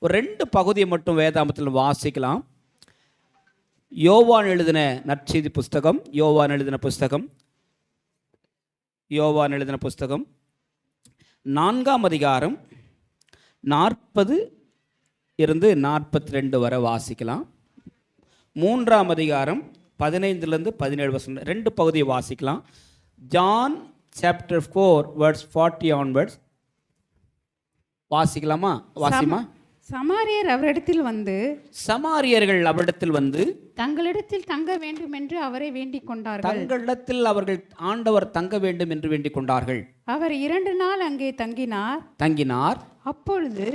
ஒரு 2 பகுதியை மட்டும் வேதாமத்தில் வாசிக்கலாம். யோவான் எழுதின நற்செய்தி புஸ்தகம், யோவான் எழுதின புஸ்தகம் 4ஆம் அதிகாரம் 40 இருந்து 42 வரை வாசிக்கலாம். 3ஆம் அதிகாரம் 15 17 வசனம் 2 பகுதியை வாசிக்கலாம். ஜான் சாப்டர் 4 verse 40 onwards வாசிக்கலாமா? வாசிமா. சமாரியர்கள் அவரிடத்தில் வந்து தங்களிடத்தில் தங்க வேண்டும் என்று அவரை வேண்டிக் கொண்டார்கள். தங்களிடத்தில் அவர்கள் ஆண்டவர் தங்க வேண்டும் என்று வேண்டிக் கொண்டார்கள். அவர் 2 நாள் அங்கே தங்கினார். அப்பொழுது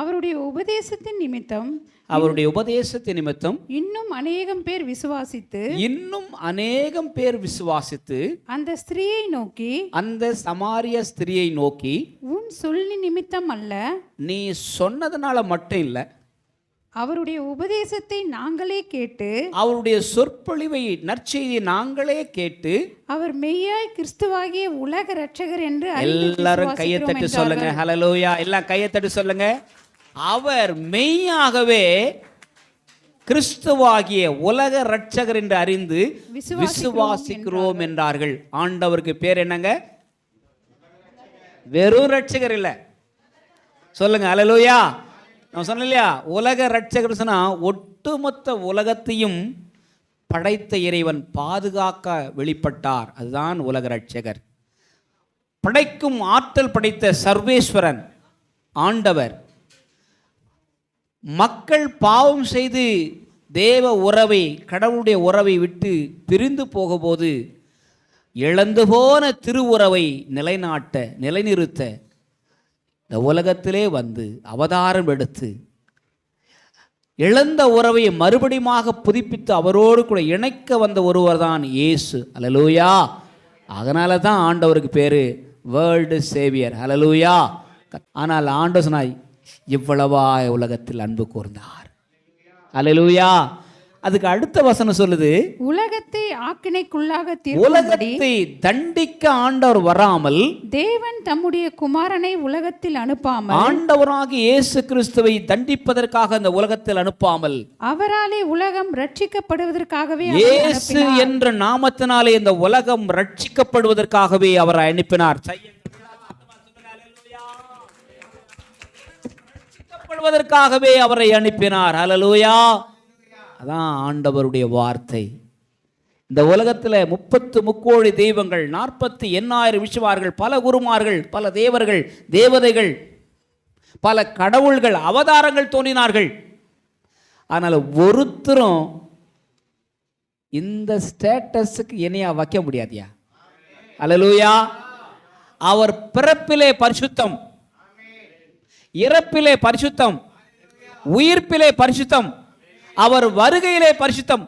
அவருடைய உபதேசத்தின் நிமித்தம் இன்னும் அநேகம் பேர் விசுவாசித்து அந்த ஸ்திரீயை நோக்கி, அந்த சமாரிய ஸ்திரீயை நோக்கி, உன் சொல்லி நிமித்தம் அல்ல, நீ சொன்னதனால மட்டும் இல்ல, அவருடைய உபதேசத்தை நாங்களே கேட்டு, அவருடைய சொற்பொழிவை நற்செய்தியை நாங்களே கேட்டு, அவர் மெய்யாய் கிறிஸ்துவாகிய உலக இரட்சகர் என்று எல்லாரும் கையை தட்டி சொல்லுங்க. ஹல்லேலூயா. எல்லாம் கையை தட்டி சொல்லுங்க. அவர் மெய்யாகவே கிறிஸ்துவாகிய உலக இரட்சகர் என்று அறிந்து விசுவாசிக்கிறோம் என்றார்கள். ஆண்டவருக்கு பேர் என்னங்க? வெறும் இரட்சகர் இல்ல. சொல்லுங்க ஹல்லேலூயா. நான் சொன்னேன் இல்லையா, உலக இரட்சகர் சொன்னா ஒட்டுமொத்த உலகத்தையும் படைத்த இறைவன் பாதுகாக்க வெளிப்பட்டார். அதுதான் உலக இரட்சகர். படைக்கும் ஆற்றல் படைத்த சர்வேஸ்வரன் ஆண்டவர் மக்கள் பாவம் செய்து தேவ உறவை, கடவுளுடைய உறவை விட்டு பிரிந்து போகும்போது இழந்து போன திருவுறவை நிலைநிறுத்த இந்த உலகத்திலே வந்து அவதாரம் எடுத்து இழந்த உறவை மறுபடியுமாக புதுப்பித்து அவரோடு கூட இணைக்க வந்த ஒருவர் தான் இயேசு. ஹல்லேலூயா. அதனால தான் ஆண்டவருக்கு பேரு வேர்ல்டு சேவியர். ஹல்லேலூயா. ஆனால் ஆண்டவர் சொன்னாய், இவ்வளவா உலகத்தில் அன்பு கூர்ந்தார். ஹல்லேலூயா. அதுக்கு அடுத்த வசனம் சொல்லுது, உலகத்தை ஆக்கினைக்குள்ளாக உலகத்தை தண்டிக்க ஆண்டவர் வராமல், தேவன் தம்முடைய குமாரனை உலகத்தில் அனுப்பாமல், ஆண்டவராகிய இயேசு கிறிஸ்துவை தண்டிப்பதற்காக அந்த உலகத்தில் அனுப்பாமல், அவராலே உலகம் ரட்சிக்கப்படுவதற்காகவே, இயேசு என்ற நாமத்தினாலே இந்த உலகம் ரட்சிக்கப்படுவதற்காகவே அவரை அனுப்பினார். ரட்சிக்கப்படுவதற்காகவே அவரை அனுப்பினார். ஹல்லேலூயா. அதான் ஆண்டவருடைய வார்த்தை. இந்த உலகத்தில் 30 முக்கோடி தெய்வங்கள், 48,000 விசுவார்கள், பல குருமார்கள், பல தேவர்கள், தேவதைகள், பல கடவுள்கள், அவதாரங்கள் தோன்றினார்கள். ஆனால் ஒருத்தரும் இந்த ஸ்டேட்டஸுக்கு இணையா வைக்க முடியாதியா? ஹல்லேலூயா. அவர் பிறப்பிலே பரிசுத்தம், இறப்பிலே பரிசுத்தம், உயிர்ப்பிலே பரிசுத்தம், அவர் வருகையிலே பரிசுத்தம்.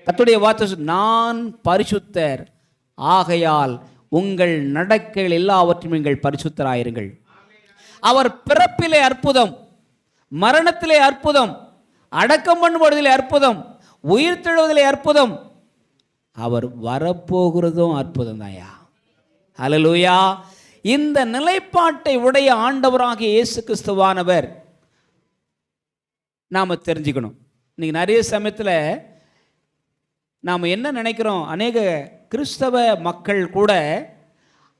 கர்த்தருடைய வார்த்தை, நான் பரிசுத்தர், ஆகையால் உங்கள் நடக்கைகள் எல்லாவற்றையும் நீங்கள் பரிசுத்தராயிருங்கள். அவர் பிறப்பிலே அற்புதம், மரணத்திலே அற்புதம், அடக்கம் பண்ணுவதிலே அற்புதம், உயிர் தெழுவதிலே அற்புதம், அவர் வரப்போகிறதும் அற்புதம் தாயா. ஹல்லேலூயா. இந்த நிலைப்பாட்டை உடைய ஆண்டவராகிய இயேசு கிறிஸ்துவானவர் நாம் தெரிஞ்சுக்கணும். இன்னைக்கு நிறைய சமயத்தில் நாம் என்ன நினைக்கிறோம், அநேக கிறிஸ்தவ மக்கள் கூட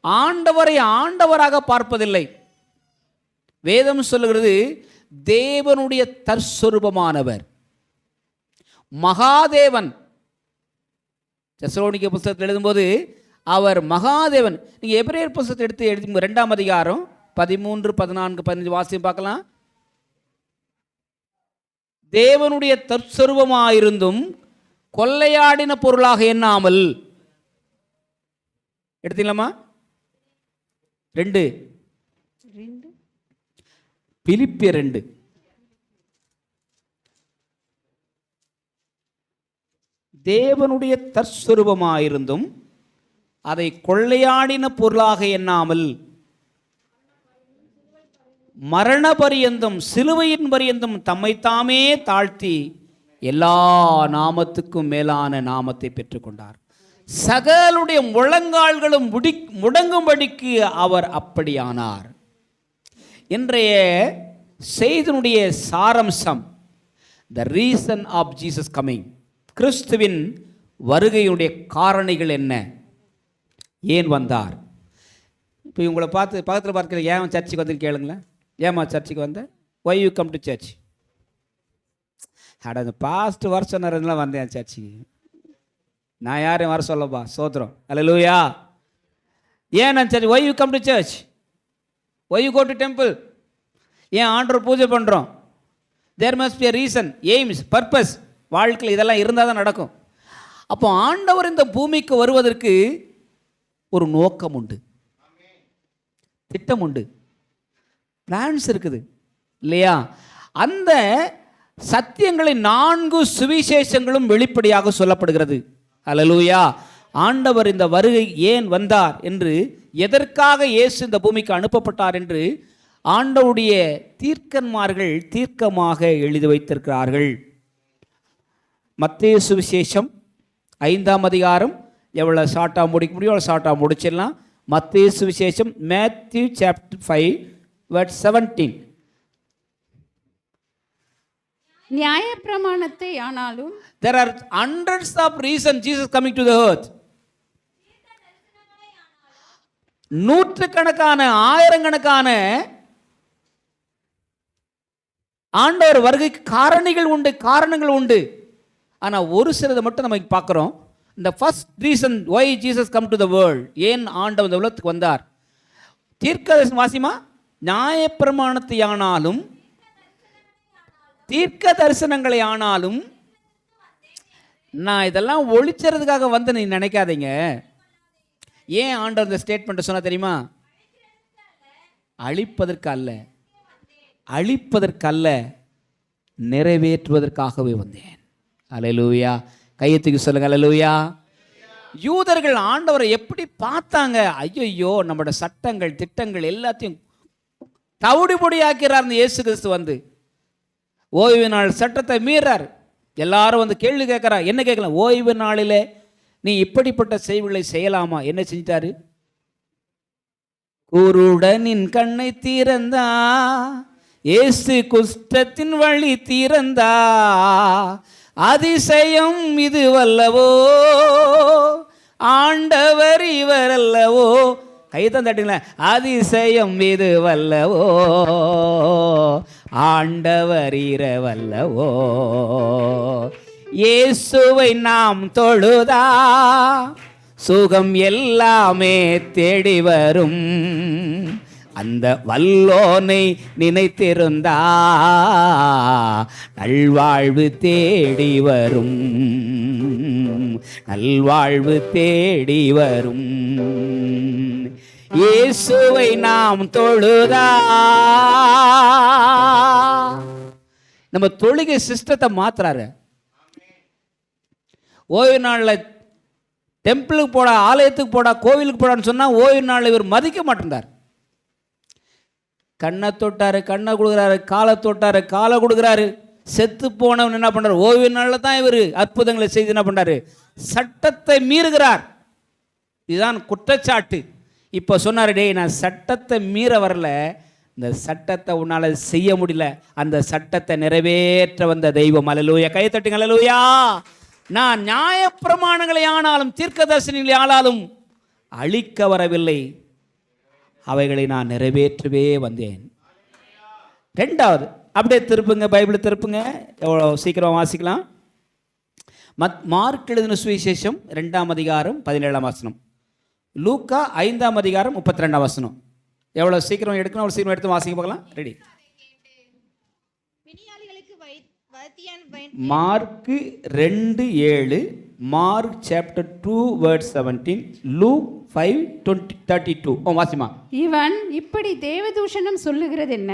ஆண்டவரை ஆண்டவராக பார்ப்பதில்லை. வேதம் சொல்லுகிறது, தேவனுடைய தற்சொரூபமானவர் மகாதேவன். தெசலோனிக்க புத்தகத்தில் எழுதும்போது அவர் மகாதேவன். நீங்கள் எபிரேயர் புத்தகத்தை எழுதி 2ஆம் அதிகாரம் 13, 14, 15 வாசியம் பார்க்கலாம். தேவனுடைய தற்சொரூபமாயிருந்தும் கொள்ளையாடின பொருளாக எண்ணாமல், எடுத்தீங்களாமா? 2 பிலிப்பியர் 2. தேவனுடைய தற்சொரூபமாயிருந்தும் அதை கொள்ளையாடின பொருளாக எண்ணாமல், மரண பரியந்தம், சிலுவையின் பரியந்தம் தம்மைத்தாமே தாழ்த்தி எல்லா நாமத்துக்கும் மேலான நாமத்தை பெற்றுக்கொண்டார். சகலுடைய முழங்கால்களும் முடங்கும்படிக்கு அவர் அப்படியானார். இன்றைய செய்தினுடைய சாரம்சம், the reason of Jesus coming, கிறிஸ்துவின் வருகையுடைய காரணிகள் என்ன, ஏன் வந்தார். இப்போ இவங்களை பார்த்து பக்கத்தில் பார்க்குற, ஏன் சர்ச்சுக்கு வந்து கேளுங்களேன், ஏமா சர்ச்சுக்கு வந்த, why you come to church. அட அந்த பாஸ்ட் வருஷம் நேரம்லாம் வந்தேன் சர்ச்சுக்கு, நான் யாரையும் வர சொல்லப்பா, சோத்திரம், அல்லேலூயா. ஏன் நான் church, why you come to church, why you go to temple, ஏன் ஆண்டவர் பூஜை பண்ணுறோம். There must be a reason, aims, purpose. வாழ்க்கையில் இதெல்லாம் இருந்தால் தான் நடக்கும். அப்போ ஆண்டவர் இந்த பூமிக்கு வருவதற்கு ஒரு நோக்கம் உண்டு, திட்டம் உண்டு, பிளான்ஸ் இருக்குது இல்லையா. அந்த சத்தியங்களை 4 சுவிசேஷங்களும் வெளிப்படையாக சொல்லப்படுகிறது. அல்லேலூயா. ஆண்டவர் இந்த வருகை ஏன் வந்தார் என்று, எதற்காக இயேசு இந்த பூமிக்கு அனுப்பப்பட்டார் என்று ஆண்டவருடைய தீர்க்கன்மார்கள் தீர்க்கமாக எழுதி வைத்திருக்கிறார்கள். மத்தேயு சுவிசேஷம் 5ஆம் அதிகாரம், எவ்வளோ ஷார்ட்டாக முடிக்க முடியும் அவ்வளோ ஷார்ட்டாக முடிச்சிடலாம். மத்தேயு சுவிசேஷம், மேத்யூ சாப்டர் 5 verse 17. நியாயப்பிரமாணத்தை ஆனாலும், There are hundreds of reasons Jesus coming to the earth. நூற்றுக்கணக்கான ஆயிரக்கணக்கான ஆண்டவர் வருகைக்கு காரணங்கள் உண்டு. ஆனால் ஒரு சிலதை மட்டும் நம்ம பார்க்குறோம். இந்த first reason why Jesus come to the world, ஏன் ஆண்டவர் இந்த உலகத்துக்கு வந்தார். தீர்க்கதரிசனம் வாசிமா, நியாயப்பிரமாணத்தை ஆனாலும் தீர்க்க தரிசனங்களை ஆனாலும். நான் இதெல்லாம் ஒழிச்சறதுக்காக வந்து நீ நினைக்காதீங்க. ஏன் ஆண்டவர் இந்த ஸ்டேட்மெண்ட்டை சொன்னா தெரியுமா? அழிப்பதற்கல்ல, நிறைவேற்றுவதற்காகவே வந்தேன். அல்லேலூயா. கையத்துக்கு சொல்லுங்க, அல்லேலூயா. யூதர்கள் ஆண்டவரை எப்படி பார்த்தாங்க? ஐயோ, நம்மளோட சட்டங்கள் திட்டங்கள் எல்லாத்தையும் தவிடுபொடியாக்கிறார் இயேசு கிறிஸ்து வந்து. ஓய்வு நாள் சட்டத்தை மீறார். எல்லாரும் வந்து கேள்வி கேட்குறா. என்ன கேட்கலாம்? ஓய்வு நாளிலே நீ இப்படிப்பட்ட செய்திகளை செய்யலாமா? என்ன செஞ்சிட்டாரு? குருடனின் கண்ணை திறந்தா, இயேசு குஷ்டத்தின் வழி திறந்தா, அதிசயம் இது வல்லவோ, ஆண்டவர் இவர் அல்லவோ. கைதான் தட்டுங்களேன். அதிசயம் இது வல்லவோ, ஆண்டவர் இரவல்லவோ. இயேசுவை நாம் தொழுதா, சுகம் எல்லாமே தேடி வரும். அந்த வல்லோனை நினைத்திருந்தா, நல்வாழ்வு தேடி வரும், நல்வாழ்வு தேடி வரும். இயேசுவை நாம் தொழுதா. நம்ம தொழுகை சிஸ்டத்தை மாத்துறாரு. ஓய்வு நாளில் டெம்பிளுக்கு போடா, ஆலயத்துக்கு போடா, கோவிலுக்கு போடான்னு சொன்னால் ஓய்வு நாளில் இவர் மதிக்க மாட்டேன்றார். கண்ணை தொட்டாரு, கண்ணை கொடுக்குறாரு, காலை தொட்டாரு, காலை கொடுக்குறாரு. செத்து போனவன் என்ன பண்ணுறாரு? ஓய்வு நாளில் தான் இவர் அற்புதங்களை செய்து என்ன பண்ணுறாரு? சட்டத்தை மீறுகிறார். இதுதான் குற்றச்சாட்டு. இப்போ சொன்னார், டேய் நான் சட்டத்தை மீற வரல, இந்த சட்டத்தை உன்னால் செய்ய முடியல, அந்த சட்டத்தை நிறைவேற்ற வந்த தெய்வம். அல்லேலூயா. கை தட்டுங்க, அல்லேலூயா. நான் நியாயப்பிரமாணங்களை ஆனாலும் தீர்க்கதரிசனங்களை ஆனாலும் அழிக்க வரவில்லை, அவைகளை நான் நிறைவேற்றவே வந்தேன். ரெண்டாவது, அப்படியே திருப்புங்க, பைபிள் திருப்புங்க, எவ்வளோ சீக்கிரம் வாசிக்கலாம். மார்க் எழுதின சுவிசேஷம் 2ஆம் அதிகாரம் 17ஆம் வசனம், லூக்கா 5ஆம் அதிகாரம் 32ஆம் வசனம். எவ்வளோ சீக்கிரம் எடுக்கணும், அவ்வளோ சீக்கிரம் எடுத்து வாசிக்க பார்க்கலாம். Ready? Mark 2:7, Mark chapter 2 verse 17, Luke 5:32. வாசிமா. இவன் இப்படி தேவதூஷணம் சொல்லுகிறது என்ன?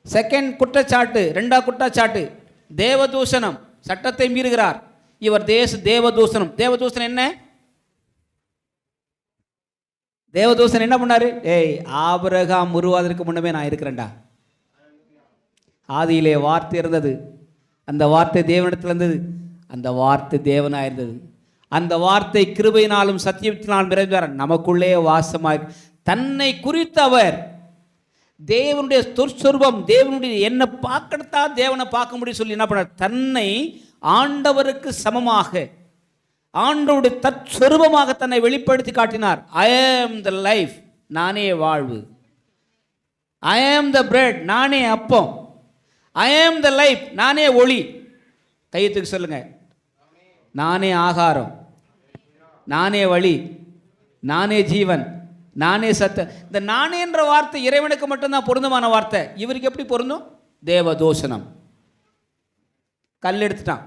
செகண்ட் குற்றச்சாட்டு, ரெண்டாவது குற்றச்சாட்டு தேவதூஷணம், சட்டத்தை மீறுகிறார் இவர். தேவதூஷணம். தேவதூஷணம் என்ன? தேவதூஷன் என்ன பண்ணாரு? ஏய், ஆபிரகாம் உருவாதற்கு முன்னமே நான் இருக்கிறேன்டா. ஆதியிலே வார்த்தை இருந்தது, அந்த வார்த்தை தேவனிடத்தில் இருந்தது, அந்த வார்த்தை தேவனாக இருந்தது, அந்த வார்த்தை கிருபையினாலும் சத்தியத்தினாலும் நிறைவேற நமக்குள்ளே வாசமாய். தன்னை குறித்து அவர் தேவனுடைய துர்ஸ்வரூபம், தேவனுடைய என்ன பார்க்கறதா தேவனை பார்க்க முடியும் சொல்லி என்ன பண்ணார்? தன்னை ஆண்டவருக்கு சமமாக, ஆண்டவருடைய தற்ஸ்வரூபமாக தன்னை வெளிப்படுத்தி காட்டினார். ஐ ஆம் த லைஃப், நானே வாழ்வு. ஐ ஆம் த பிரெட், நானே அப்பம். ஐ ஆம் த லைஃப், நானே ஒளி. கையத்துக்கு சொல்லுங்க, நானே ஆகாரம், நானே வழி, நானே ஜீவன், நானே சத்த. இந்த நானேன்ற வார்த்தை இறைவனுக்கு மட்டும்தான் பொருந்தமான வார்த்தை. இவருக்கு எப்படி பொருந்தும்? தேவதூஷணம். கல் எடுத்துட்டான்.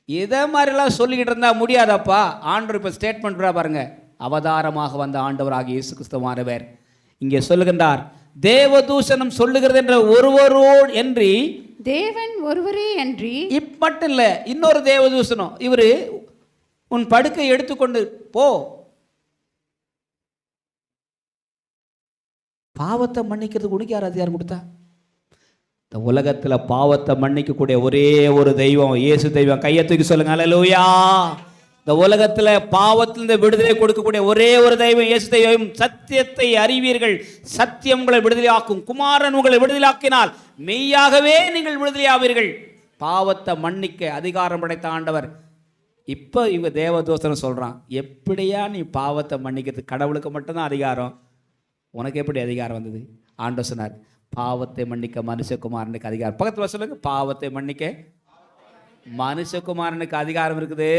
இதே மாதிரிலாம் சொல்லிக்கிட்டு இருந்தா முடியாதப்பா. ஆண்டவர் இப்போ ஸ்டேட்மெண்ட் பாருங்க, அவதாரமாக வந்த ஆண்டவராக இயேசு கிறிஸ்துவானவர் இங்கே சொல்லுகின்றார், தேவதூஷணம் சொல்லுகிறது என்ற ஒருவரோடு என்று, தேவன் ஒருவரே அன்றி. மட்டும் இல்லை, இன்னொரு தேவதூஷணம். இவரு உன் படுக்கை எடுத்துக்கொண்டு போ. பாவத்தை மன்னிக்கிறதுக்கு உனக்கு யார் அதிகாரம் கொடுத்தா? இந்த உலகத்தில் பாவத்தை மன்னிக்கக்கூடிய ஒரே ஒரு தெய்வம் இயேசு தெய்வம். கையை தூக்கி சொல்லுங்க, அல்லேலூயா. இந்த உலகத்தில் பாவத்திலிருந்து விடுதலை கொடுக்கக்கூடிய ஒரே ஒரு தெய்வம் இயேசு தெய்வம். சத்தியத்தை அறிவீர்கள், சத்தியம் உங்களை விடுதலையாக்கும். குமாரன் உங்களை விடுதலையாக்கினால் மெய்யாகவே நீங்கள் விடுதலையாவீர்கள். பாவத்தை மன்னிக்க அதிகாரம் படைத்த ஆண்டவர். இப்போ இவங்க தேவதூஷணம் சொல்கிறான், எப்படியா நீ பாவத்தை மன்னிக்கிறது? கடவுளுக்கு மட்டும்தான் அதிகாரம், உனக்கு எப்படி அதிகாரம் வந்தது? ஆண்டவர் சொன்னார், பாவத்தை மன்னிக்க மனுஷகுமாரனுக்கு அதிகாரம். பக்கத்தில் சொல்லுங்க, பாவத்தை மன்னிக்க மனுஷகுமாரனுக்கு அதிகாரம் இருக்குது.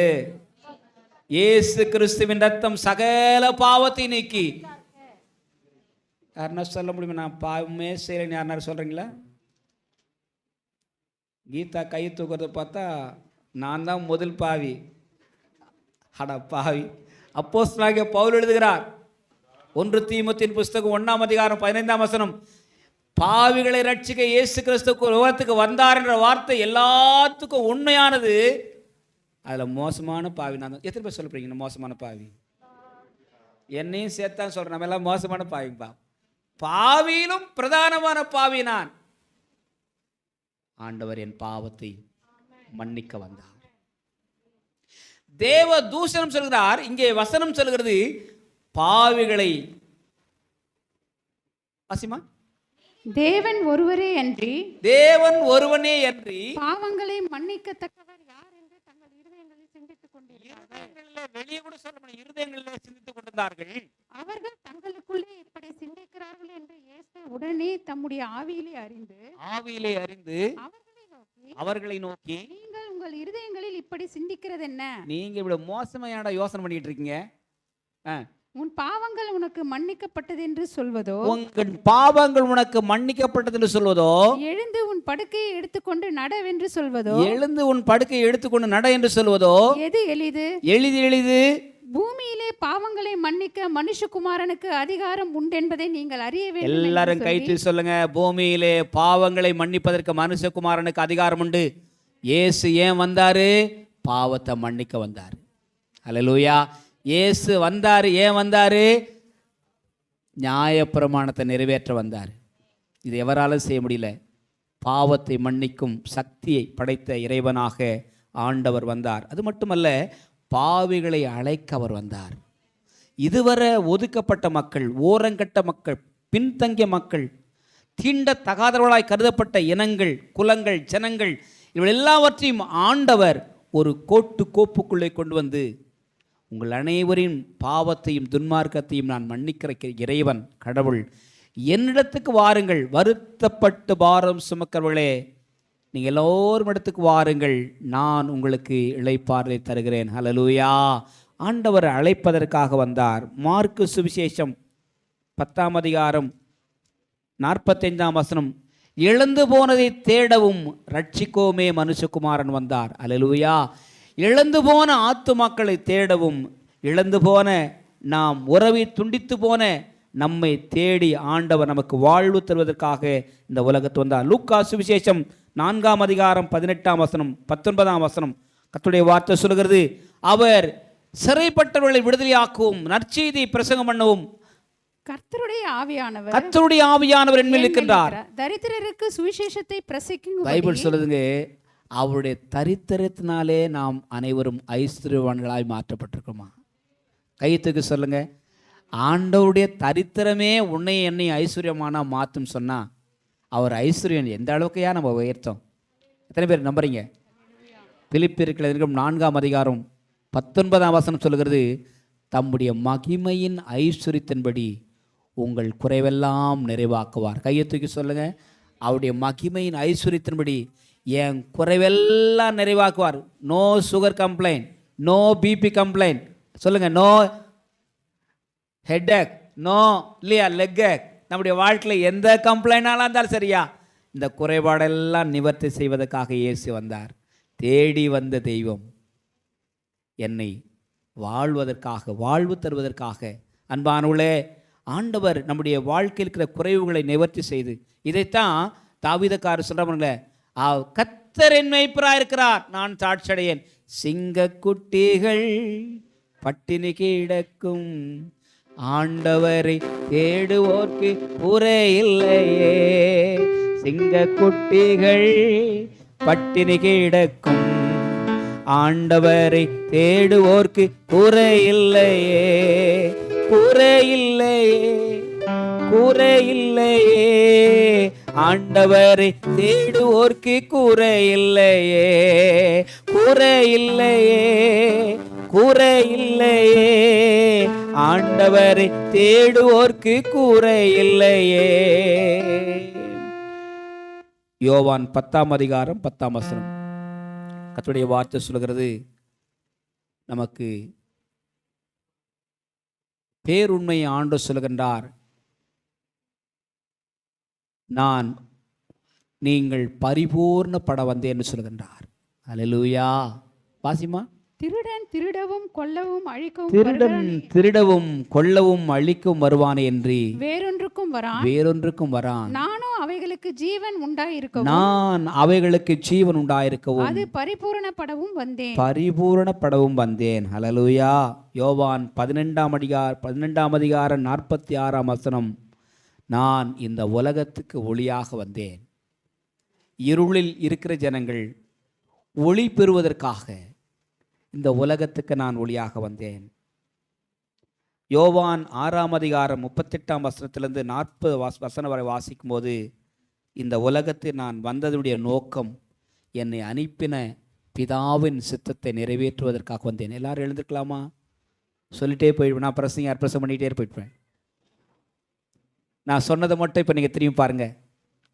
இயேசு கிறிஸ்துவின் ரத்தம் சகல பாவத்தை நீக்கி. யாருன்னா சொல்ல முடியுமா நான் பாவமே செய்யலைன்னு? யாருன்னா சொல்கிறீங்களா? கீதா கை தூக்கிறத பார்த்தா நான் தான் முதல் பாவி. அட பாவி. அப்போஸ்தலனாகிய பவுல் எழுதுகிறார், 1 தீமோத்தேயுவின் புஸ்தகம் 1ஆம் அதிகாரம் 15ஆம் வசனம், பாவிகளை ரட்சிக்க இயேசு கிறிஸ்து உலகத்துக்கு வந்தார் என்ற வார்த்தை எல்லாத்துக்கும் உண்மையானது. அதில் மோசமான பாவி நான் தான். எத்தனை பேர் சொல்ல போறீங்க மோசமான பாவி? என்னையும் சேர்த்தான் சொல்கிறேன், நம்ம எல்லாம் மோசமான பாவிப்பா. பாவியிலும் பிரதானமான பாவி நான். ஆண்டவர் என் பாவத்தை மன்னிக்க வந்தார். தேவ தூஷணம் சொல்கிறார். இங்கே வசனம் சொல்கிறது, பாவிகளை அசிமா, தேவன் ஒருவரே அன்றி, தேவன் ஒருவனே அன்றி பாவங்களை மன்னிக்கத்தக்கவர் யார் என்று தங்கள் இருதயங்களில் சிந்தித்துக் கொண்டிருந்தார்கள். வெளியே கூட சொல்ல முடியும், இருதயங்களில் சிந்தித்துக் கொண்டிருந்தார்கள். அவர்கள் தங்களுக்குள்ளே இப்படி சிந்திக்கிறார்கள் என்று இயேசு உடனே தம்முடைய ஆவியிலே அறிந்து அவர்களை நோக்கி நீங்கள் உங்கள் இருதயங்களில் இப்படி சிந்திக்கிறது என்ன? நீங்க இவ்வளவு மோசமையான யோசனை பண்ணிட்டு இருக்கீங்க. உன் பாவங்கள் உனக்கு மன்னிக்கப்பட்டது என்று சொல்வதோ, உங்கள் பாவங்கள் உனக்கு மன்னிக்கப்பட்டது என்று சொல்வதோ, எழுந்து உன் படுக்கையை எடுத்துக்கொண்டு நடவென்று சொல்வதோ, எழுந்து உன் படுக்கையை எடுத்துக்கொண்டு நட என்று சொல்வதோ எது எளிது? எளிது. பூமியிலே பாவங்களை மன்னிக்க மனுஷகுமாரனுக்கு அதிகாரம் உண்டு என்பதை நீங்கள் அறிய வேண்டும். எல்லாரும் கைத்து சொல்லுங்க, பூமியிலே பாவங்களை மன்னிப்பதற்கு மனுஷகுமாரனுக்கு அதிகாரம் உண்டு. இயேசு ஏன் வந்தாரு? பாவத்தை மன்னிக்க வந்தார். அல்லேலூயா. இயேசு வந்தாரு. ஏன் வந்தாரு? நியாயப்பிரமாணத்தை நிறைவேற்ற வந்தார். இது எவராலும் செய்ய முடியல. பாவத்தை மன்னிக்கும் சக்தியை படைத்த இறைவனாக ஆண்டவர் வந்தார். அது மட்டுமல்ல, பாவிகளை அழைக்க அவர் வந்தார். இதுவரை ஒதுக்கப்பட்ட மக்கள், ஓரங்கட்ட மக்கள், பின்தங்கிய மக்கள், தீண்டத்தகாதவர்களாய் கருதப்பட்ட இனங்கள், குலங்கள், ஜனங்கள், இவள் எல்லாவற்றையும் ஆண்டவர் ஒரு கோப்புக்குள்ளே கொண்டு வந்து, உங்கள் அனைவரின் பாவத்தையும் துன்மார்க்கத்தையும் நான் மன்னிக்கிற இறைவன் கடவுள், என்னிடத்துக்கு வாருங்கள், வருத்தப்பட்டு பாரம் சுமக்கிறவர்களே, நீங்கள் எல்லோரும் இடத்துக்கு வாருங்கள், நான் உங்களுக்கு இளைப்பாறுதலை தருகிறேன். ஹல்லேலூயா. ஆண்டவர் அழைப்பதற்காக வந்தார். மார்க்கு சுவிசேஷம் 10ஆம் அதிகாரம் 45ஆம் வசனம், இழந்து போனதை தேடவும் ரட்சிக்கோமே மனுஷகுமாரன் வந்தார். ஹல்லேலூயா. இழந்து போன ஆத்துமாக்களை தேடவும், இழந்து போன நாம் உறவை துண்டித்து போன நம்மை தேடி ஆண்டவர் நமக்கு வாழ்வு தருவதற்காக இந்த உலகத்து வந்தார். லூக்கா சுவிசேஷம் 4ஆம் அதிகாரம் 18ஆம் வசனம் 19ஆம் வசனம் கர்த்தருடைய வார்த்தை சொல்கிறது, அவர் சிறைப்பட்டவர்களை விடுதலையாக்கவும் நற்செய்தியை பிரசங்கம் பண்ணவும் கர்த்தருடைய ஆவியானவர் என்மேல் இருக்கின்றார். தரித்திரருக்கு சுவிசேஷத்தை பிரசங்கிக்கும். பைபிள் சொல்லுதுங்க, அவருடைய தரித்திரத்தினாலே நாம் அனைவரும் ஐஸ்வர்யவான்களாய் மாற்றப்பட்டிருக்கோமா? கைத்துக்கு சொல்லுங்க, ஆண்டவருடைய தரித்திரமே உன்னை என்னை ஐஸ்வர்யமானா மாற்றும் சொன்னா அவர் ஐஸ்வர்யம் எந்த அளவுக்கையா நம்ம உயர்த்தோம்? எத்தனை பேர் நம்புறீங்க? பிலிப்பியர்கள் 4ஆம் அதிகாரம் 19ஆம் வசனம் சொல்லுகிறது, தம்முடைய மகிமையின் ஐஸ்வர்யத்தின்படி உங்கள் குறைவெல்லாம் நிறைவாக்குவார். கையை தூக்கி சொல்லுங்க, அவருடைய மகிமையின் ஐஸ்வர்யத்தின்படி என் குறைவெல்லாம் நிறைவாக்குவார். No sugar complaint, no BP complaint, சொல்லுங்க நோ ஹெட்டேக், நோ இல்லையா லெக்கேக். நம்முடைய வாழ்க்கையில் எந்த கம்ப்ளைண்டாலும் இருந்தாலும் சரியா, இந்த குறைபாடெல்லாம் நிவர்த்தி செய்வதற்காக இயேசு வந்தார். தேடி வந்த தெய்வம் என்னை வாழ்வதற்காக, வாழ்வு தருவதற்காக. அன்பானவர்களே, ஆண்டவர் நம்முடைய வாழ்க்கையில் இருக்கிற குறைவுகளை நிவர்த்தி செய்து, இதைத்தான் தாவீதுக்காரர் சொல்றாங்க, கர்த்தர் என் மேய்ப்பராய் இருக்கிறார், நான் சாட்சியடையேன். சிங்கக்குட்டிகள் பட்டினி கிடக்கும், ஆண்டவரை தேடுவோர்க்கு குறை இல்லையே. சிங்கக்குட்டிகள் பட்டினி கிடக்கும், ஆண்டவரை தேடுவோர்க்கு குறை இல்லையே, குறை இல்லையே, குறை இல்லையே. ஆண்டவரை தேடுவோர்க்கு குறை இல்லையே, குறை இல்லையே, குறை இல்லையே. ஆண்டவரை தேடுவோர்க்கு குறை இல்லையே. யோவான் 10ஆம் அதிகாரம் 10ஆம் வசனம் கர்த்தருடைய வார்த்தை சொல்கிறது, நமக்கு பேருண்மையை ஆண்டவர் சொல்லுகின்றார், நான் நீங்கள் பரிபூர்ணப்பட வந்தேன்னு சொல்லுகின்றார். அல்லேலூயா. வாசிமா. திருடன் திருடவும் கொல்லவும் அழிக்கவும் திருடன் திருடவும் கொல்லவும் அழிக்கவும் வருவானே என்று வேறொன்றுக்கும் வரான், வேறொன்றுக்கும் வரான். நானும் அவைகளுக்கு ஜீவன் உண்டாயிருக்கவும், நான் அவைகளுக்கு ஜீவன் உண்டாயிருக்கவும் அது பரிபூரணப்படவும் வந்தேன், பரிபூரணப்படவும் வந்தேன். ஹல்லேலூயா. யோவான் 12ஆம் அதிகாரம் 46ஆம் வசனம், நான் இந்த உலகத்துக்கு ஒளியாக வந்தேன். இருளில் இருக்கிற ஜனங்கள் ஒளி பெறுவதற்காக இந்த உலகத்துக்கு நான் ஒளியாக வந்தேன். யோவான் 6ஆம் அதிகாரம் 38ஆம் வசனத்திலிருந்து 40 வசனம் வரை வாசிக்கும் போது, இந்த உலகத்தில் நான் வந்ததுடைய நோக்கம் என்னை அனுப்பின பிதாவின் சித்தத்தை நிறைவேற்றுவதற்காக வந்தேன். எல்லாரும் எழுந்திருக்கலாமா? சொல்லிட்டே போயிடுவேன். நான் பிரசங்கம் பண்ணிகிட்டே போயிடுவேன். நான் சொன்னதை மட்டும் இப்போ நீங்கள் திரும்பி பாருங்கள்.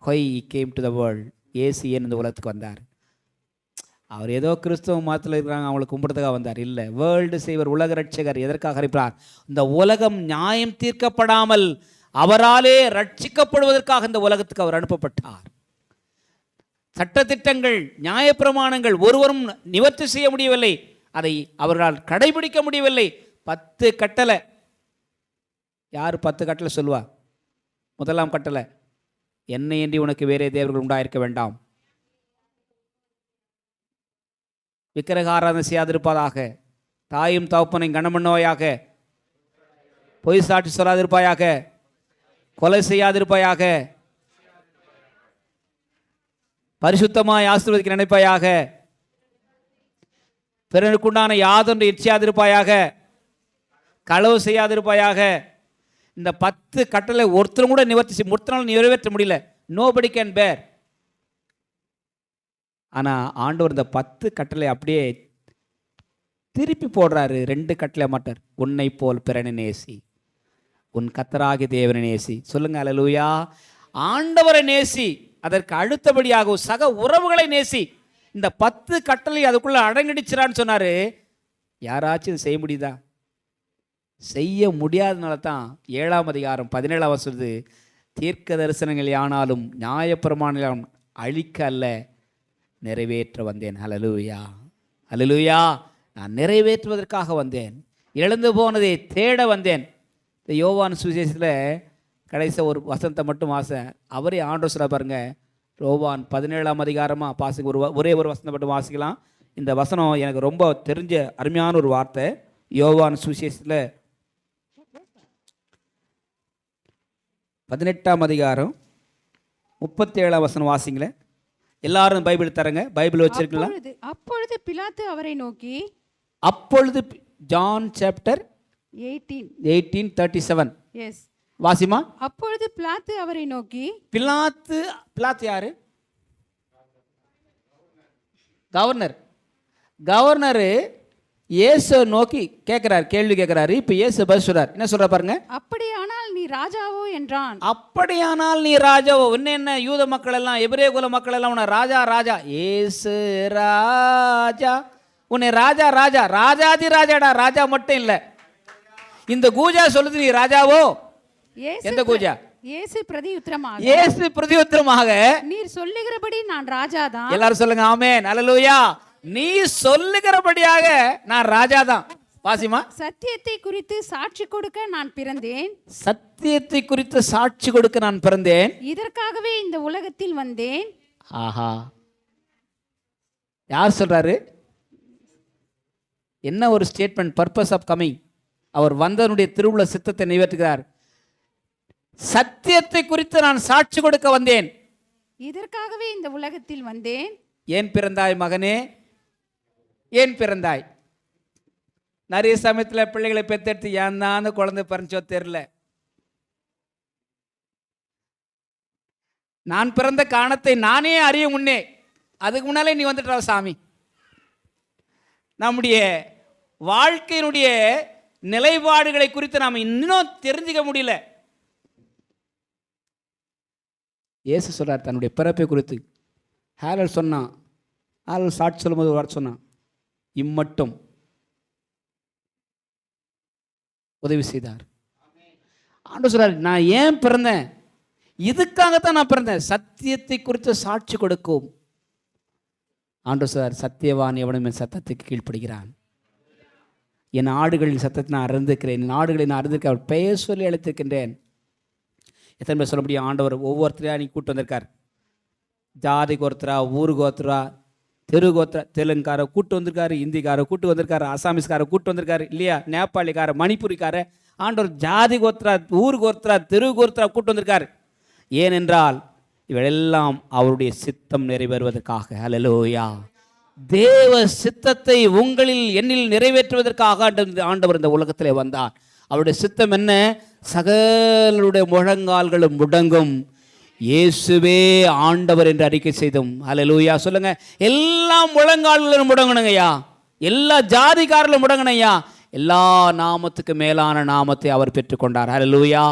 ஹொய் கேம் டு த வேர்ல்ட். ஏசு ஏன் இந்த உலகத்துக்கு வந்தார்? அவர் ஏதோ கிறிஸ்தவ மதத்தில் இருக்கிறாங்க அவங்களை கும்பிடுறதுக்காக வந்தார்? இல்லை. வேர்ல்டு சேவர், உலக ரட்சகர். எதற்காக இருக்கிறார்? இந்த உலகம் நியாயம் தீர்க்கப்படாமல் அவராலே ரட்சிக்கப்படுவதற்காக இந்த உலகத்துக்கு அவர் அனுப்பப்பட்டார். சட்டத்திட்டங்கள், நியாயப்பிரமாணங்கள் ஒருவரும் நிவர்த்தி செய்ய முடியவில்லை, அதை அவர்களால் கடைபிடிக்க முடியவில்லை. 10 கட்டளை. யார் 10 கட்டளை சொல்லுவா? முதலாம் கட்டளை, என்னையன்றி உனக்கு வேறே தேவர்கள் உண்டாயிருக்க வேண்டாம், விக்கிரகாராதனை செய்யாதிருப்பதாக, தாயும் தகப்பனை கனமண்ணோயாக, பொய் சாட்சி சொல்லாதிருப்பாயாக, கொலை செய்யாதிருப்பாயாக, பரிசுத்தமாய் ஆசீர்வதிக்க நினைப்பாயாக, பிறனுக்குண்டான யாதொன்று இச்சையாதிருப்பாயாக, களவு செய்யாதிருப்பாயாக. இந்த 10 கட்டளை ஒருத்தரும் கூட ஒருத்தரால் நிறைவேற்ற முடியல. நோபடி கேன் பேர். ஆனால் ஆண்டவர் இந்த 10 கட்டளை அப்படியே திருப்பி போடுறாரு. 2 கட்டளை மாட்டார். உன்னை போல் பிறனை நேசி, உன் கர்த்தராகிய தேவனை நேசி. சொல்லுங்க அல்லேலூயா. ஆண்டவரை நேசி, அதற்கு அடுத்தபடியாக சக உறவுகளை நேசி. இந்த 10 கட்டளை அதுக்குள்ள அடங்கிடுச்சிரான்னு சொன்னாரு. யாராச்சும் செய்ய முடியுதா? செய்ய முடியாதனால தான் 7ஆம் அதிகாரம் 17ஆம் வசனம், தீர்க்க தரிசனங்கள் ஆனாலும் நியாயப்பிரமாணம் அழிக்க அல்ல நிறைவேற்ற வந்தேன். அல்லேலூயா, அல்லேலூயா. நான் நிறைவேற்றுவதற்காக வந்தேன், இழந்து போனதை தேட வந்தேன். இந்த யோவான் சுவிசேஷத்தில் கடைசி ஒரு வசனத்தை மட்டும் அவரே ஆண்டவர் சொல்ல பாருங்க. யோவான் 17ஆம் அதிகாரமாக பாசிங்க, ஒரே ஒரு வசனத்தை மட்டும் வாசிக்கலாம். இந்த வசனம் எனக்கு ரொம்ப தெரிஞ்ச அருமையான ஒரு வார்த்தை. யோவான் சுவிசேஷத்தில் 18ஆம் அதிகாரம் 37ஆம் வசனம் வாசிங்களேன். எல்லாரும் பைபிள் தரங்க. பைபிள் வச்சிருக்கலாம். அப்பொழுது பிலாத்து அவரை நோக்கி, அப்பொழுது ஜான் சாப்டர் 18. 18:37 எஸ். வாசிமா. அப்பொழுது பிலாத்து அவரை நோக்கி, பிலாத்து யாரு? கவர்னர் இயேசு நோக்கி கேட்கிறார், கேள்வி கேட்கிறாரு. இப்ப இயேசு பதில் சொல்றார். என்ன சொல்ற பாருங்க. அப்படியானால் நீ ராஜாவோ என்றான். அப்படியானால் நீ ராஜாவோ? என்ன யூத மக்கள் எல்லாம், எபிரேய குல மக்கள் எல்லாம் உன்னை ராஜா ராஜா, இயேசு ராஜா, உன்னை ராஜா ராஜா, ராஜாதி ராஜாடா, ராஜா மட்டும் இல்ல. இந்த கூஜா சொல்லுது நீ ராஜாவோ? எந்த கூஜா? இயேசு பிரதியுத்தரமாக நீர் சொல்லுகிறபடி நான் ராஜாதான். எல்லாரும் சொல்லுங்க ஆமென், அல்லேலூயா. நீ சொல்லுகிறபடியாக நான் ராஜாதான். வாசிமா. சத்தியத்தை குறித்து சாட்சி கொடுக்க நான் பிறந்தேன். சத்தியத்தை குறித்து சாட்சி கொடுக்க நான் பிறந்தேன். இதற்காகவே இந்த உலகத்தில் வந்தேன். ஆஹா, யார் சொல்றாரு? என்ன ஒரு ஸ்டேட்மெண்ட், பர்பஸ் ஆஃப் கமிங். அவர் வந்தனுடைய திருவுள சித்தத்தை நிறைவேற்றுகிறார். சத்தியத்தை குறித்து நான் சாட்சி கொடுக்க வந்தேன். இதற்காகவே இந்த உலகத்தில் வந்தேன். ஏன் பிறந்தாய் மகனே, ஏன் பிறந்தாய்? நிறைய சமயத்தில் பிள்ளைகளை பெத்தெடுத்து ஏன் தான் குழந்தை பிறந்தோ தெரியல. நான் பிறந்த காரணத்தை நானே அறிய முன்னே, அதுக்கு முன்னாலே நீ வந்துட்டா சாமி. நம்முடைய வாழ்க்கையினுடைய நிலைப்பாடுகளை குறித்து நாம் இன்னும் தெரிஞ்சுக்க முடியல. இயேசு சொல்றார் தன்னுடைய பிறப்பை குறித்து. ஹேரல் சொன்னான், ஹேரல் சாட்சி சொல்லும்போது ஒரு வார்த்தை சொன்னான், இம்மட்டும் உதவி செய்தார். ஆண்டவர் சொல்றார், நான் ஏன் பிறந்தேன்? இதுக்காகத்தான் நான் பிறந்தேன், சத்தியத்தை குறித்து சாட்சி கொடுக்கும். ஆண்டவர் சொல்றார், சத்தியவான் எவனும் என் சத்தத்துக்கு கீழ்ப்படுகிறான். என் ஆடுகளின் சத்தத்தை நான் அறிந்திருக்கிறேன், என் ஆடுகளை நான் அறிந்திருக்கேன், அவர் பெயர் சொல்லி அழைத்திருக்கின்றேன். எத்தனை பேர் சொல்ல முடியும்? ஆண்டவர் ஒவ்வொருத்தரையா நீ கூட்டு வந்திருக்கார். ஜாதிக்கு ஒருத்தரா, ஊருக்கு ஒருத்தரா, தெருக்கு ஒருத்தரா, தெலுங்குக்கார கூட்டு வந்திருக்காரு, இந்திக்கார கூட்டு வந்திருக்காரு, அசாமிஸ்கார கூட்டு வந்திருக்காரு இல்லையா, நேபாளிக்கார, மணிப்பூரிக்கார. ஆண்டவர் ஜாதிக்கு ஒருத்தரா, ஊருக்கு ஒருத்தரா, தெருவுக்கு ஒருத்தரா கூட்டு வந்திருக்காரு. ஏனென்றால் இவளெல்லாம் அவருடைய சித்தம் நிறைவேறுவதற்காக. அல்லேலூயா. தேவ சித்தத்தை உங்களில் என்னில் நிறைவேற்றுவதற்காக ஆண்டவர் இந்த உலகத்திலே வந்தார். அவருடைய சித்தம் என்ன? சகலுடைய முழங்கால்களும் முடங்கும், இயேசுவே ஆண்டவர் என்று அறிக்கை செய்தோம். அல்லேலூயா சொல்லுங்க. எல்லா முழங்கால்களும் முடங்கணுங்கய்யா, எல்லா ஜாதிக்காரர்களும் முடங்கணையா. எல்லா நாமத்துக்கும் மேலான நாமத்தை அவர் பெற்றுக்கொண்டார். அல்லேலூயா.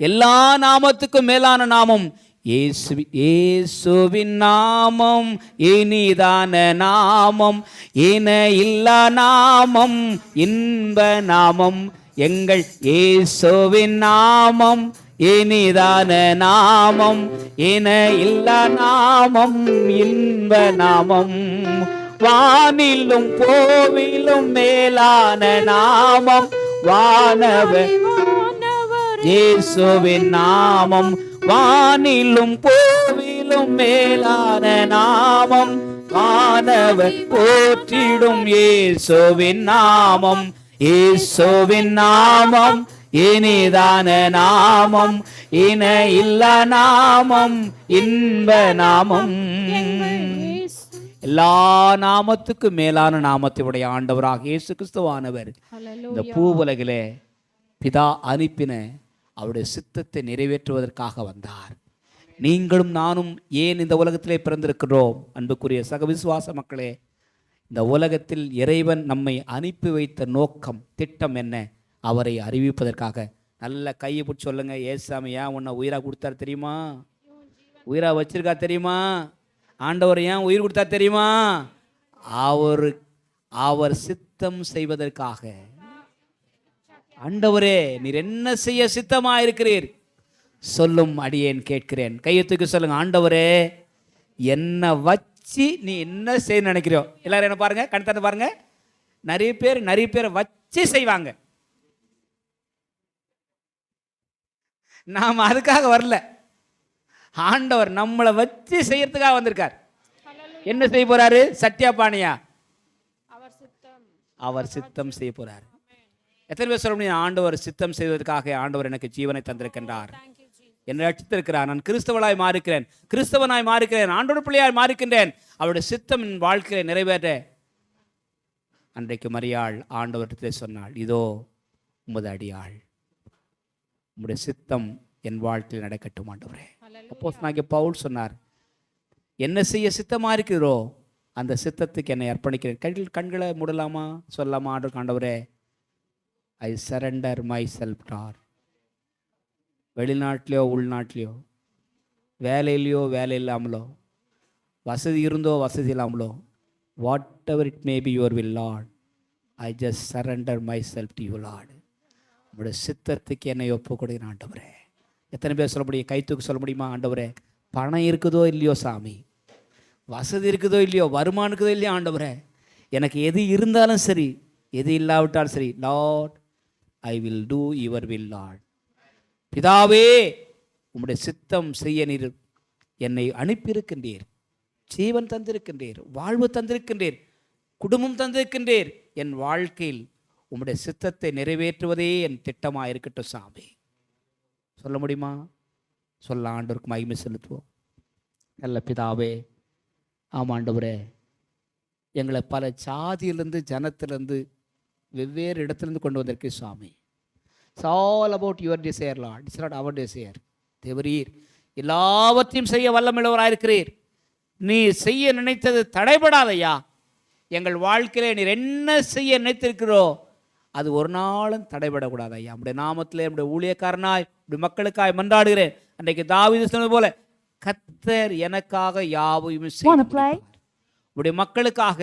எல்லா நாமத்துக்கும் மேலான நாமம் இயேசுவின் நாமம், இனிதான நாமம், இன இல்லா நாமம், இன்ப நாமம். எங்கள் இயேசுவின் நாமம், இனிதான நாமம், இன இல்லா நாமம், இன்ப நாமம். வானிலும் கோவிலும் மேலான நாமம், வானவர் இயேசுவின் நாமம். வானிலும் கோவிலும் மேலான நாமம், வானவர் போற்றிடும் இயேசுவின் நாமம். இயேசுவின் நாமம், இனிதான நாமம், இன இல்லா நாமம், இன்ப நாமம். எல்லா நாமத்துக்கும் மேலான நாமத்தை உடைய ஆண்டவராக இயேசு கிறிஸ்துவானவர் இந்த பூவுலகிலே பிதா அனுப்பின அவருடைய சித்தத்தை நிறைவேற்றுவதற்காக வந்தார். நீங்களும் நானும் ஏன் இந்த உலகத்திலே பிறந்திருக்கிறோம்? அன்புக்குரிய சக விசுவாச மக்களே, இந்த உலகத்தில் இறைவன் நம்மை அனுப்பி வைத்த நோக்கம், திட்டம் என்ன? அவரை அறிவிப்பதற்காக. நல்ல கையை பிடிச்சி சொல்லுங்க, ஏசாமி ஏன் உன்னை உயிராக கொடுத்தார் தெரியுமா? உயிராக வச்சிருக்கா தெரியுமா? ஆண்டவர் ஏன் உயிர் கொடுத்தா தெரியுமா? அவர் சித்தம் செய்வதற்காக. ஆண்டவரே நீர் என்ன செய்ய சித்தமாக இருக்கிறீர் சொல்லும், அடியேன் கேட்கிறேன். கையெழுத்துக்கு சொல்லுங்க, ஆண்டவரே என்னை வச்சு நீ என்ன செய்ய நினைக்கிறோ? எல்லாரும் என்ன பாருங்க, கண் திறந்து பாருங்க. நிறைய பேர் வச்சு செய்வாங்க. நாம் அதுக்காக வரல, ஆண்டவர் நம்மளை வச்சு செய்யறதுக்காக வந்திருக்கார். என்ன செய்ய போறாரு? சத்யா பாணியா அவர் சித்தம் செய்ய போறார். எத்தனை பேர் சொல்ல முடியும்? ஆண்டவர் சித்தம் செய்வதற்காக ஆண்டவர் எனக்கு ஜீவனை தந்திருக்கின்றார், என்னை ரட்சித்திருக்கிறார், நான் கிறிஸ்தவனாய் மாறுகிறேன், ஆண்டவர் பிள்ளையாய் மாறுகின்றேன். அவருடைய சித்தம் என் வாழ்க்கையை நிறைவேற்ற அன்றைக்கு மரியாள் ஆண்டவரிடத்திலே சொன்னாள், இதோ உமது அடியாள், உம்முடைய சித்தம் என் வாழ்க்கையில் நடக்கட்டும் ஆண்டவரே. அப்போஸ்தலனாகிய பவுல் சொன்னார், என்ன செய்ய சித்தமா இருக்கிறோ அந்த சித்தத்துக்கு என்னை அர்ப்பணிக்கிறேன். கண்களை மூடலாமா, சொல்லலாமா? ஆண்டவரே, ஐ சரண்டர் மை செல்ஃப் டார். வெளிநாட்டிலையோ உள்நாட்டிலையோ, வேலையிலையோ வேலை இல்லாமலோ, வசதி இருந்தோ வசதி இல்லாமலோ, whatever it may be your will Lord, I just surrender myself to you Lord. உங்களுடைய சித்தத்துக்கு என்னை ஒப்புக்கொடுக்கிறேன் ஆண்டவரே. எத்தனை பேர் சொல்ல முடியும்? கைத்தூக்கு சொல்ல முடியுமா? ஆண்டவரே, பணம் இருக்குதோ இல்லையோ சாமி, வசதி இருக்குதோ இல்லையோ, வருமானம் இருக்குதோ இல்லையோ ஆண்டவரே, எனக்கு எது இருந்தாலும் சரி, எது இல்லாவிட்டாலும் சரி, Lord I will do your will Lord. பிதாவே, உம்முடைய சித்தம் செய்ய நீர் என்னை அனுப்பியிருக்கின்றீர், ஜீவன் தந்திருக்கின்றீர், வாழ்வு தந்திருக்கின்றீர், குடும்பம் தந்திருக்கின்றீர். என் வாழ்க்கையில் உம்முடைய சித்தத்தை நிறைவேற்றுவதே என் திட்டமாக இருக்கட்டும் சாமி. சொல்ல முடியுமா? சொல்ல ஆண்டவருக்கு மகிமை செலுத்துவோம். நல்ல பிதாவே, ஆமாண்டவரே, எங்களை பல ஜாதியிலேருந்து ஜனத்திலேருந்து வெவ்வேறு இடத்துலேருந்து கொண்டு வந்திருக்கு சுவாமி. It's all about your desire Lord, it's not our desire. தேவரீர் எல்லாவற்றையும் செய்ய வல்லமையுள்ளவராயிருக்கிறீர். நீ செய்ய நினைத்தது தடைபடாதையா. எங்கள் வாழ்க்கையிலே நீர் என்ன செய்ய நினைத்திருக்கிறோ அது ஒரு நாளும் தடைபடக்கூடாது ஐயா. நம்முடைய நாமத்திலே நம்முடைய ஊழியக்காரனாய் நம்முடைய மக்களுக்காய் மன்றாடுகிறேன். அன்றைக்கு தாவீது சொன்னது போல, கர்த்தர் எனக்காக யாவையும் செய்வார். உடைய மக்களுக்காக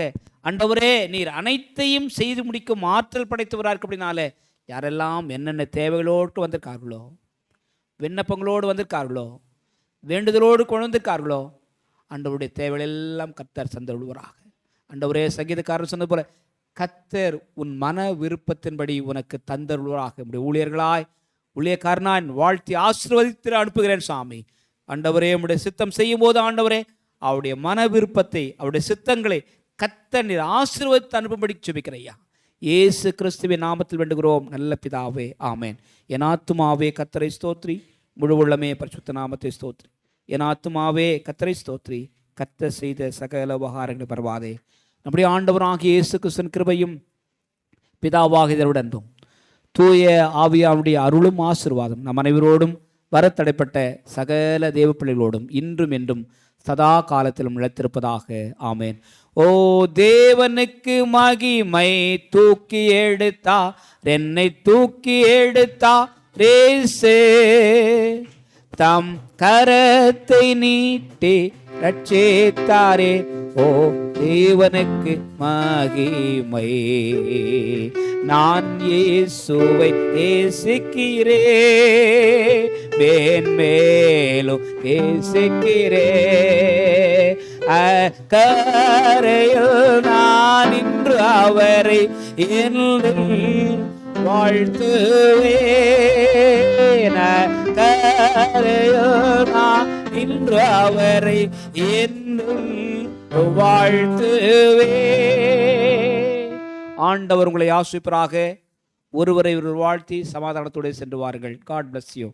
ஆண்டவரே நீர் அனைத்தையும் செய்து முடிக்கும் ஆற்றல் படைத்தவராக இருக்கு. அப்படினாலே யாரெல்லாம் என்னென்ன தேவைகளோடு வந்திருக்கார்களோ, விண்ணப்பங்களோடு வந்திருக்கார்களோ, வேண்டுதலோடு கொண்டு வந்திருக்கார்களோ, ஆண்டவருடைய தேவைகள் எல்லாம் கர்த்தர் சந்தருள்வராக. ஆண்டவரே, சங்கீதக்காரர் சொன்னது போல, கர்த்தர் உன் மன விருப்பத்தின்படி உனக்கு தந்தருள்வராக. நம்முடைய ஊழியர்களாய் ஊழியக்காரனாய் வாழ்த்தி ஆசீர்வதித்து அனுப்புகிறேன் சாமி. ஆண்டவரே, உம்முடைய சித்தம் செய்யும் போது ஆண்டவரே, அவருடைய மன விருப்பத்தை, அவருடைய சித்தங்களை கர்த்தர் நீர் ஆசீர்வதித்து அனுப்பும்படி ஜெபிக்கிறையா. இயேசு கிறிஸ்துவின் நாமத்தில் வேண்டுகிறோம் நல்ல பிதாவே, ஆமேன். என் ஆத்துமாவே கர்த்தரை ஸ்தோத்ரி, முழு உள்ளமே பரிசுத்த நாமத்தை ஸ்தோத்ரி. என் ஆத்துமாவே கர்த்தரை ஸ்தோத்ரி, கர்த்தர் செய்த சகல உபகாரங்களை பரவாதே. நம்முடைய ஆண்டவராகிய இயேசு கிறிஸ்துவின் கிருபையும் பிதாவாகியவருடைய அன்பும் தூய ஆவியானுடைய அருளும் ஆசீர்வாதம் நம் அனைவரோடும் வரத்தடைப்பட்ட சகல தேவ பிள்ளைகளோடும் இன்றும் என்றும் சதா காலத்திலும் நிலைத்திருப்பதாக. ஆமேன். ஓ தேவனுக்கு மகிமை, தூக்கி எடுத்தா என்னை தூக்கி எடுத்தா ரேசே, தம் கரத்தை நீட்டி ரட்சித்தாரே. ஓ தேவனுக்கு மகிமை, நான் இயேசுவை நேசிக்கிறே, மேன்மேலும் நேசிக்கிறே. கரையில் நான் இன்று அவரை என்று வாழ்த்துவேன். கரையில் நான் இன்று அவரை என்று வாழ்த்துவே. ஆண்டவர் உங்களை ஆசீர்வதிப்பாராக. ஒருவரை வாழ்த்தி சமாதானத்தோடு சென்று வாருங்கள். God bless you.